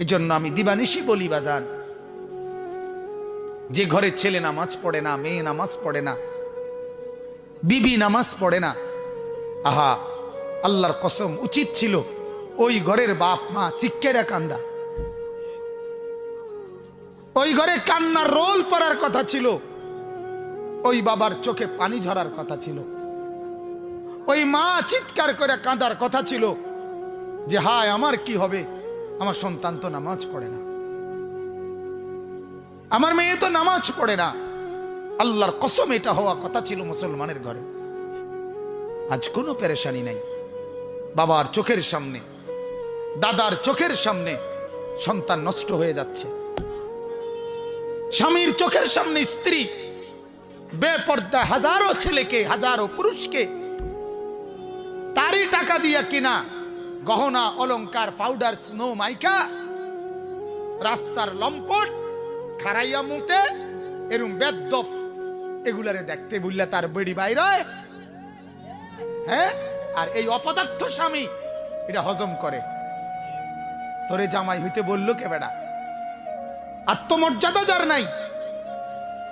এজন্য আমি দিবানিশি বলি বাজান, যে ঘরে ছেলে নামাজ পড়ে না, মেয়ে নামাজ পড়ে না, বিবি নামাজ পড়ে না, আহা আল্লাহর কসম উচিত ছিল ওই ঘরের বাপ মা শিক্ষেরা কান্দা, ওই ঘরে কান্নার রোল পড়ার কথা ছিল, ওই বাবার চোখে পানি ঝরার কথা ছিল, ওই মা চিৎকার করে কাঁদার কথা ছিল যে হায় আমার কি হবে, আমার সন্তান তো নামাজ পড়ে না, আমার মেয়ে তো নামাজ পড়ে না। আল্লাহর কসম এটা হওয়া কথা ছিল মুসলমানের ঘরে। আজ কোনো পেরেশানি নাই। বাবার চোখের সামনে, দাদার চোখের সামনে সন্তান নষ্ট হয়ে যাচ্ছে, স্বামীর চোখের সামনে স্ত্রী বেপর্দা হাজারো ছেলেকে, হাজারো পুরুষকে তারই টাকা দিয়া কিনা গহনা অলংকার পাউডার স্নো মাইকা রাস্তার লম্পট খারাইয়া মুতে এরম বেদফ এগুলারে দেখতে বুঝলে তার বেড়ি বাইরে, হ্যাঁ, আর এই অপদার্থ স্বামী এটা হজম করে। তোরে জামাই হইতে বললো কে বেড়া? আত্মমর্যাদা যার নাই।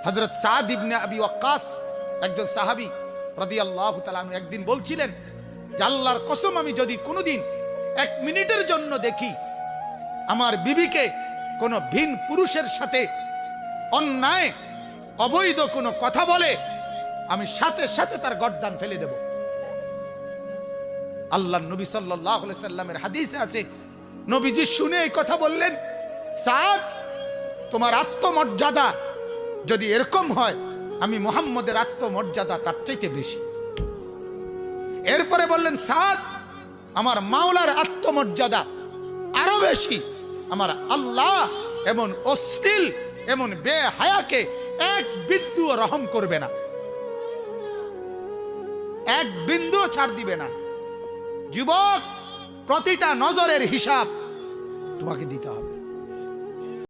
হযরত সাদ ইবনে আবি ওয়াক্কাস একজন সাহাবী রাদিয়াল্লাহু তাআলা আনহু একদিন বলছিলেন যে আল্লাহর কসম আমি যদি কোনোদিন 1 মিনিটের জন্য দেখি আমার বিবিকে কোন ভিন পুরুষের সাথে অন্যায় অবৈধ কোনো কথা বলে, আমি সাথে সাথে তার গর্দান ফেলে দেব। আল্লাহর নবী সাল্লাল্লাহু আলাইহি সাল্লামের হাদিসে আছে, নবীজি শুনে এই কথা বললেন, সাদ তোমার আত্মমর্যাদা যদি এরকম হয়, আমি মুহাম্মদের আত্মমর্যাদা তার চাইতে বেশি। এরপরে বললেন, সাদ আমার মাওলার আত্মমর্যাদা আরো বেশি। আমার আল্লাহ এমন অশ্লীল, এমন বেহায়াকে এক বিন্দু রহম করবে না, এক বিন্দু ছাড় দিবে না। যুবক, প্রতিটা নজরের হিসাব তোমাকে দিতে হবে।